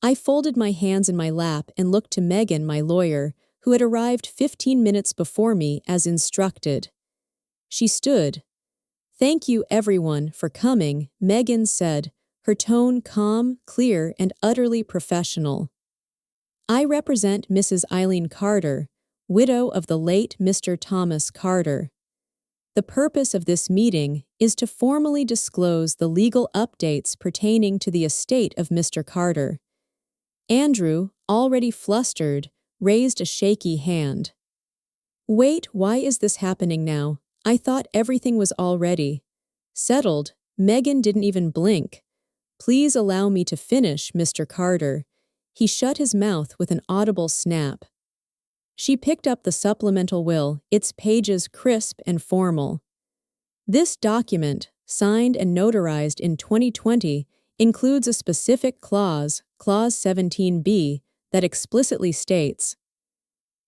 I folded my hands in my lap and looked to Megan, my lawyer, who had arrived 15 minutes before me as instructed. She stood. "Thank you, everyone, for coming," Megan said, her tone calm, clear, and utterly professional. "I represent Mrs. Eileen Carter, widow of the late Mr. Thomas Carter. The purpose of this meeting is to formally disclose the legal updates pertaining to the estate of Mr. Carter." Andrew, already flustered, raised a shaky hand. "Wait, why is this happening now? I thought everything was already settled." Megan didn't even blink. "Please allow me to finish, Mr. Carter." He shut his mouth with an audible snap. She picked up the supplemental will, its pages crisp and formal. "This document, signed and notarized in 2020, includes a specific clause, Clause 17B, that explicitly states,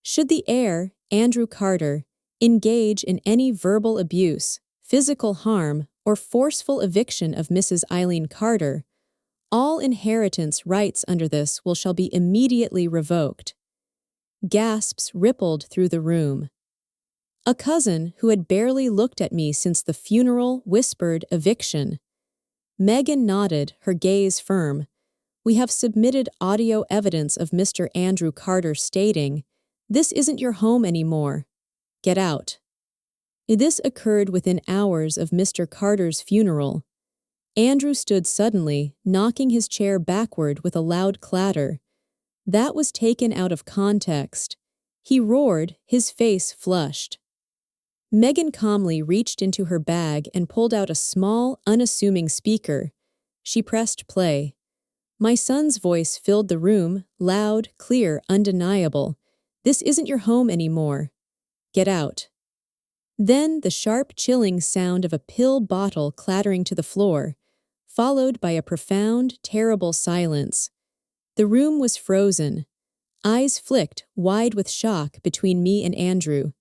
Should the heir, Andrew Carter, engage in any verbal abuse, physical harm, or forceful eviction of Mrs. Eileen Carter, all inheritance rights under this will shall be immediately revoked. Gasps rippled through the room. A cousin who had barely looked at me since the funeral whispered eviction. Megan nodded, her gaze firm. We have submitted audio evidence of Mr. Andrew Carter stating, "This isn't your home anymore. Get out." This occurred within hours of Mr. Carter's funeral. Andrew stood suddenly, knocking his chair backward with a loud clatter. That was taken out of context. He roared, his face flushed. Megan calmly reached into her bag and pulled out a small, unassuming speaker. She pressed play. My son's voice filled the room, loud, clear, undeniable. "This isn't your home anymore. Get out." Then the sharp, chilling sound of a pill bottle clattering to the floor, followed by a profound, terrible silence. The room was frozen. Eyes flicked, wide with shock, between me and Andrew.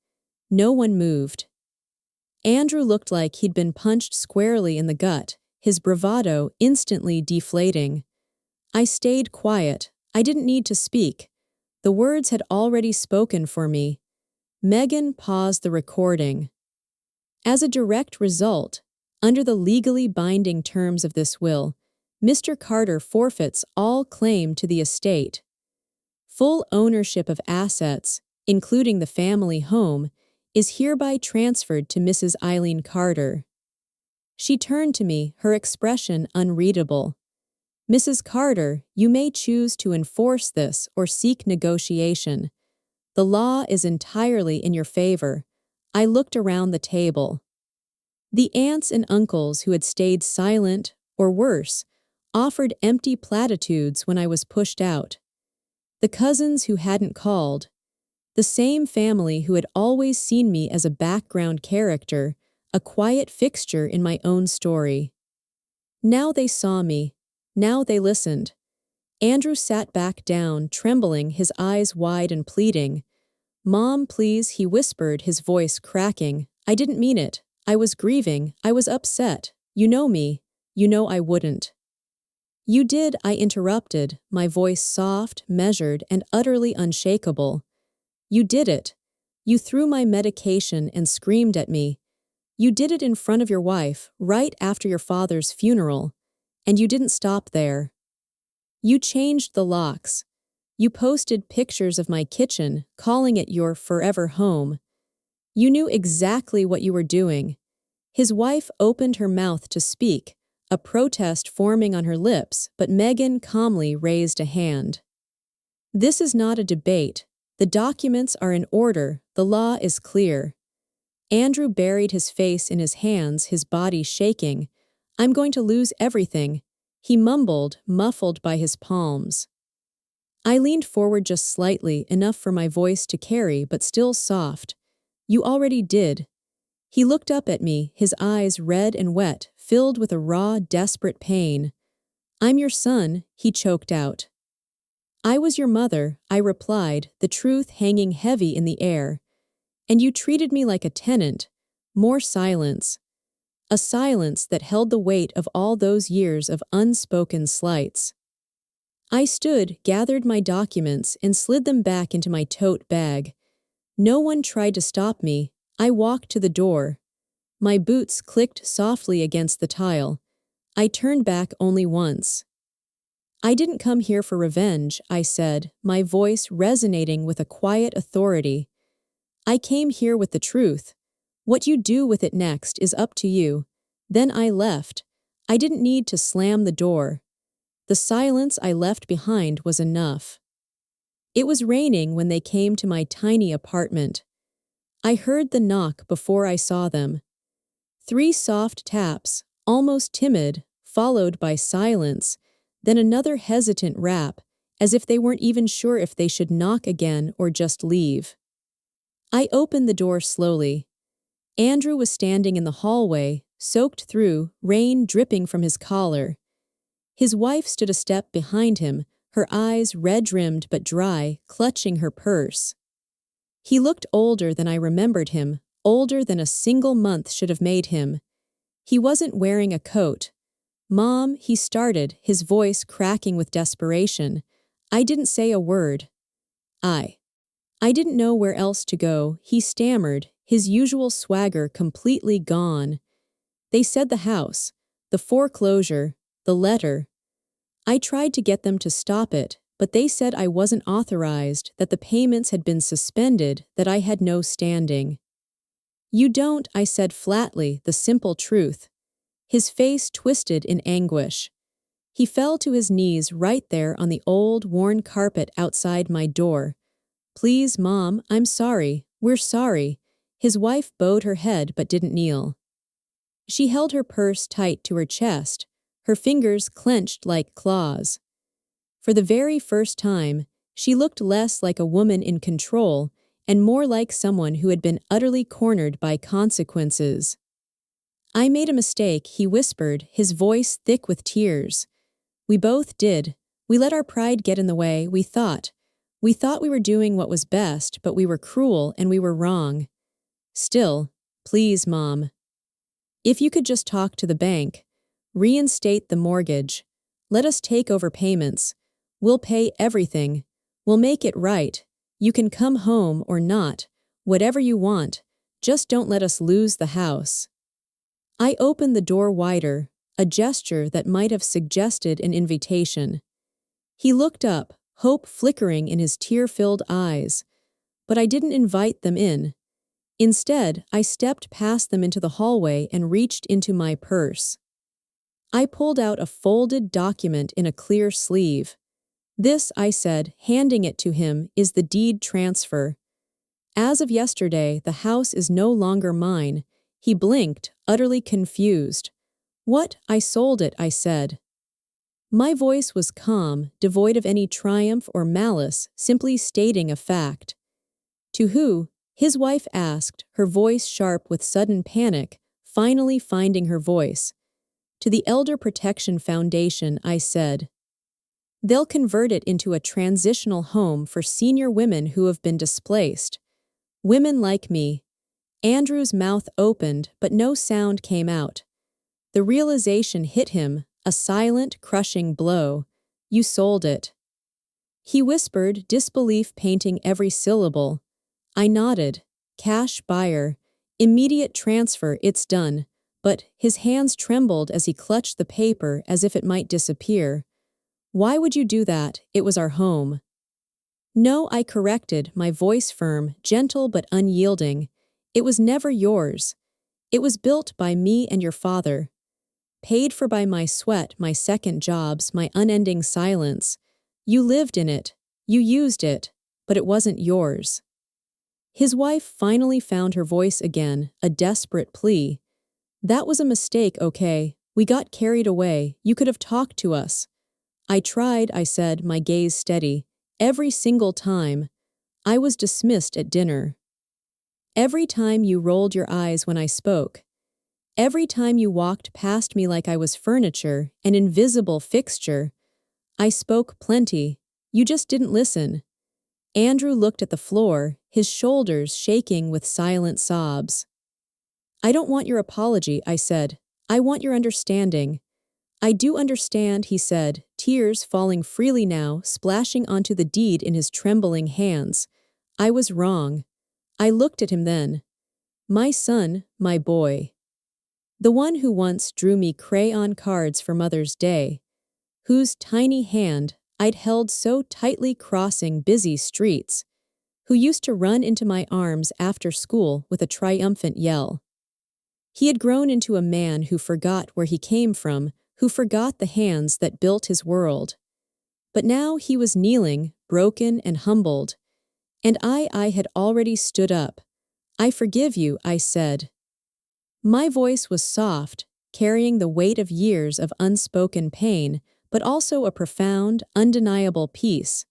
No one moved. Andrew looked like he'd been punched squarely in the gut, his bravado instantly deflating. I stayed quiet. I didn't need to speak. The words had already spoken for me. Megan paused the recording. As a direct result, under the legally binding terms of this will, Mr. Carter forfeits all claim to the estate. Full ownership of assets, including the family home, is hereby transferred to Mrs. Eileen Carter. She turned to me, her expression unreadable. "Mrs. Carter, you may choose to enforce this or seek negotiation. The law is entirely in your favor." I looked around the table. The aunts and uncles who had stayed silent, or worse, offered empty platitudes when I was pushed out. The cousins who hadn't called. The same family who had always seen me as a background character, a quiet fixture in my own story. Now they saw me. Now they listened. Andrew sat back down, trembling, his eyes wide and pleading. "Mom, please," he whispered, his voice cracking. "I didn't mean it. I was grieving. I was upset. You know me. You know I wouldn't." "You did," I interrupted, my voice soft, measured, and utterly unshakable. "You did it. You threw my medication and screamed at me. You did it in front of your wife, right after your father's funeral. And you didn't stop there. You changed the locks. You posted pictures of my kitchen, calling it your forever home. You knew exactly what you were doing." His wife opened her mouth to speak, a protest forming on her lips, but Megan calmly raised a hand. "This is not a debate. The documents are in order, the law is clear." Andrew buried his face in his hands, his body shaking. "I'm going to lose everything," he mumbled, muffled by his palms. I leaned forward just slightly, enough for my voice to carry, but still soft. "You already did." He looked up at me, his eyes red and wet, filled with a raw, desperate pain. "I'm your son," he choked out. "I was your mother," I replied, the truth hanging heavy in the air. "And you treated me like a tenant." More silence. A silence that held the weight of all those years of unspoken slights. I stood, gathered my documents, and slid them back into my tote bag. No one tried to stop me. I walked to the door. My boots clicked softly against the tile. I turned back only once. "I didn't come here for revenge," I said, my voice resonating with a quiet authority. "I came here with the truth. What you do with it next is up to you." Then I left. I didn't need to slam the door. The silence I left behind was enough. It was raining when they came to my tiny apartment. I heard the knock before I saw them. 3 soft taps, almost timid, followed by silence, then another hesitant rap, as if they weren't even sure if they should knock again or just leave. I opened the door slowly. Andrew was standing in the hallway, soaked through, rain dripping from his collar. His wife stood a step behind him, her eyes red-rimmed but dry, clutching her purse. He looked older than I remembered him, older than a single month should have made him. He wasn't wearing a coat. "Mom," he started, his voice cracking with desperation. I didn't say a word. I didn't know where else to go, he stammered, his usual swagger completely gone. "They said the house, the foreclosure, the letter." I tried to get them to stop it, but they said I wasn't authorized, that the payments had been suspended, that I had no standing. "You don't," I said flatly, the simple truth. His face twisted in anguish. He fell to his knees right there on the old, worn carpet outside my door. "Please, Mom, I'm sorry. We're sorry." His wife bowed her head but didn't kneel. She held her purse tight to her chest, her fingers clenched like claws. For the very first time, she looked less like a woman in control and more like someone who had been utterly cornered by consequences. "I made a mistake," he whispered, his voice thick with tears. "We both did. We let our pride get in the way, we thought. We thought we were doing what was best, but we were cruel and we were wrong. Still, please, Mom. If you could just talk to the bank, reinstate the mortgage, let us take over payments. We'll pay everything. We'll make it right. You can come home or not, whatever you want. Just don't let us lose the house." I opened the door wider, a gesture that might have suggested an invitation. He looked up, hope flickering in his tear-filled eyes. But I didn't invite them in. Instead, I stepped past them into the hallway and reached into my purse. I pulled out a folded document in a clear sleeve. "This," I said, handing it to him, "is the deed transfer. As of yesterday, the house is no longer mine." He blinked, utterly confused. "What? I sold it," I said. My voice was calm, devoid of any triumph or malice, simply stating a fact. "To who?" his wife asked, her voice sharp with sudden panic, finally finding her voice. "To the Elder Protection Foundation," I said. "They'll convert it into a transitional home for senior women who have been displaced. Women like me." Andrew's mouth opened, but no sound came out. The realization hit him, a silent, crushing blow. "You sold it." He whispered, disbelief painting every syllable. I nodded. "Cash buyer. Immediate transfer, it's done." But his hands trembled as he clutched the paper as if it might disappear. "Why would you do that? It was our home." "No," I corrected, my voice firm, gentle but unyielding. "It was never yours. It was built by me and your father. Paid for by my sweat, my second jobs, my unending silence. You lived in it. You used it. But it wasn't yours." His wife finally found her voice again, a desperate plea. "That was a mistake, okay? We got carried away. You could have talked to us." "I tried," I said, my gaze steady. "Every single time. I was dismissed at dinner. Every time you rolled your eyes when I spoke. Every time you walked past me like I was furniture, an invisible fixture. I spoke plenty. You just didn't listen." Andrew looked at the floor, his shoulders shaking with silent sobs. "I don't want your apology," I said. "I want your understanding." "I do understand," he said, tears falling freely now, splashing onto the deed in his trembling hands. "I was wrong." I looked at him then. "My son, my boy. The one who once drew me crayon cards for Mother's Day. Whose tiny hand I'd held so tightly crossing busy streets. Who used to run into my arms after school with a triumphant yell. He had grown into a man who forgot where he came from, who forgot the hands that built his world. But now he was kneeling, broken and humbled. And I had already stood up. "I forgive you," I said. My voice was soft, carrying the weight of years of unspoken pain, but also a profound, undeniable peace.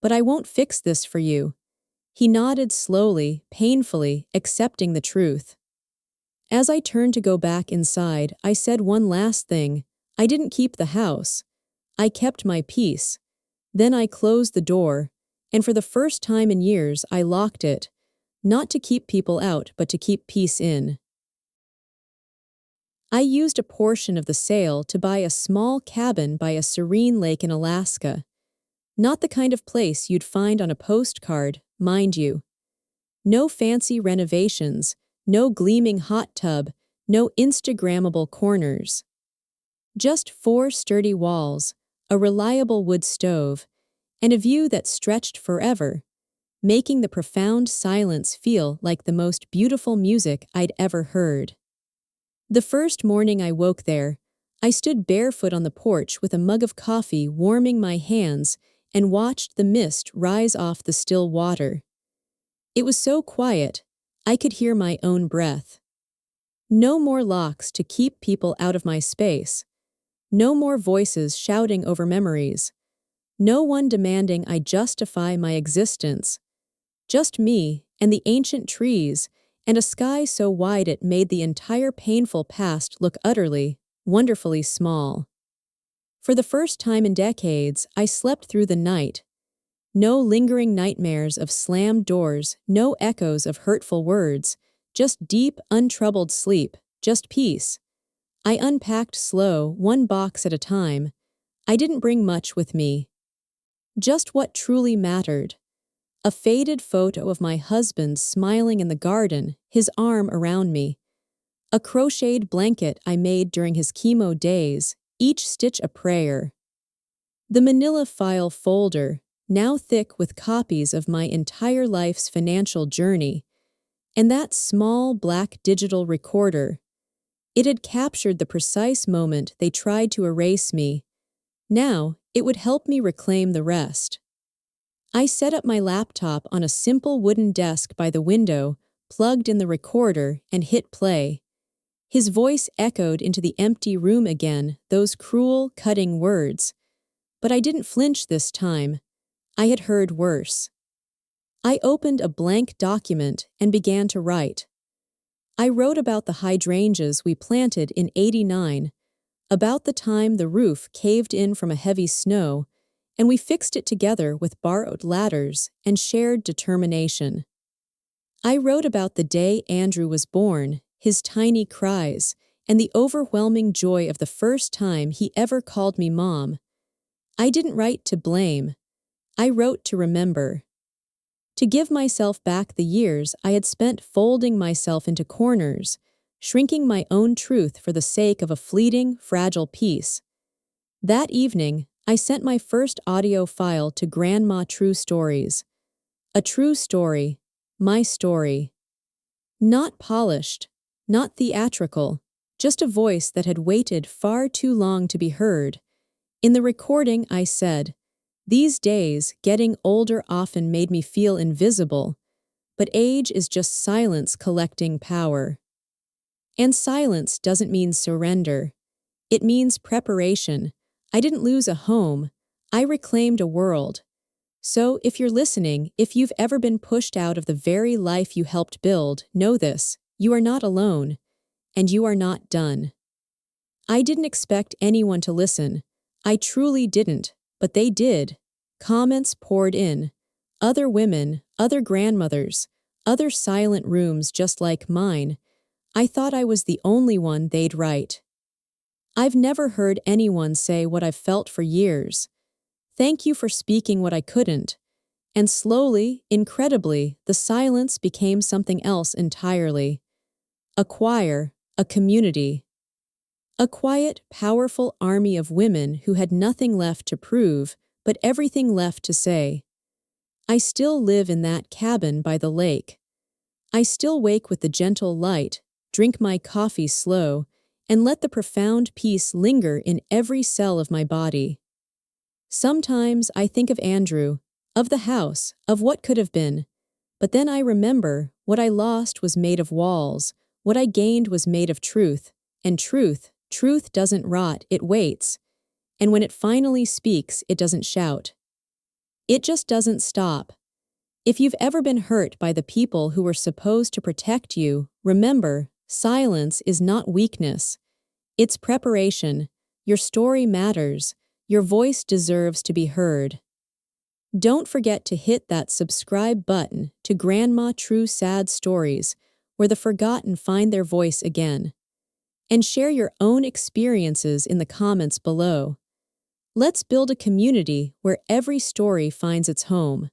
"But I won't fix this for you." He nodded slowly, painfully, accepting the truth. As I turned to go back inside, I said one last thing. I didn't keep the house. I kept my peace. Then I closed the door. And for the first time in years, I locked it, not to keep people out, but to keep peace in. I used a portion of the sale to buy a small cabin by a serene lake in Alaska. Not the kind of place you'd find on a postcard, mind you. No fancy renovations, no gleaming hot tub, no Instagrammable corners. Just 4 sturdy walls, a reliable wood stove, and a view that stretched forever, making the profound silence feel like the most beautiful music I'd ever heard. The first morning I woke there, I stood barefoot on the porch with a mug of coffee warming my hands and watched the mist rise off the still water. It was so quiet, I could hear my own breath. No more locks to keep people out of my space. No more voices shouting over memories. No one demanding I justify my existence. Just me and the ancient trees and a sky so wide it made the entire painful past look utterly, wonderfully small. For the first time in decades, I slept through the night. No lingering nightmares of slammed doors, no echoes of hurtful words, just deep, untroubled sleep, just peace. I unpacked slow, one box at a time. I didn't bring much with me. Just what truly mattered. A faded photo of my husband smiling in the garden, his arm around me. A crocheted blanket I made during his chemo days, each stitch a prayer. The manila file folder, now thick with copies of my entire life's financial journey, and that small black digital recorder. It had captured the precise moment they tried to erase me. Now, it would help me reclaim the rest. I set up my laptop on a simple wooden desk by the window, plugged in the recorder, and hit play. His voice echoed into the empty room again, those cruel, cutting words. But I didn't flinch this time. I had heard worse. I opened a blank document and began to write. I wrote about the hydrangeas we planted in '89, about the time the roof caved in from a heavy snow, and we fixed it together with borrowed ladders and shared determination. I wrote about the day Andrew was born, his tiny cries, and the overwhelming joy of the first time he ever called me Mom. I didn't write to blame. I wrote to remember. To give myself back the years I had spent folding myself into corners, shrinking my own truth for the sake of a fleeting, fragile peace. That evening, I sent my first audio file to Grandma True Stories. A true story, my story. Not polished, not theatrical, just a voice that had waited far too long to be heard. In the recording, I said, "These days, getting older often made me feel invisible, but age is just silence collecting power." And silence doesn't mean surrender. It means preparation. I didn't lose a home. I reclaimed a world. So, if you're listening, if you've ever been pushed out of the very life you helped build, know this: you are not alone, and you are not done. I didn't expect anyone to listen. I truly didn't, but they did. Comments poured in. Other women, other grandmothers, other silent rooms just like mine. I thought I was the only one they'd write. I've never heard anyone say what I've felt for years. Thank you for speaking what I couldn't. And slowly, incredibly, the silence became something else entirely. A choir, a community. A quiet, powerful army of women who had nothing left to prove, but everything left to say. I still live in that cabin by the lake. I still wake with the gentle light, drink my coffee slow, and let the profound peace linger in every cell of my body. Sometimes I think of Andrew, of the house, of what could have been, but then I remember what I lost was made of walls, what I gained was made of truth, and truth doesn't rot, it waits, and when it finally speaks, it doesn't shout. It just doesn't stop. If you've ever been hurt by the people who were supposed to protect you, remember, silence is not weakness. It's preparation. Your story matters. Your voice deserves to be heard. Don't forget to hit that subscribe button to Grandma True Sad Stories, where the forgotten find their voice again. And share your own experiences in the comments below. Let's build a community where every story finds its home.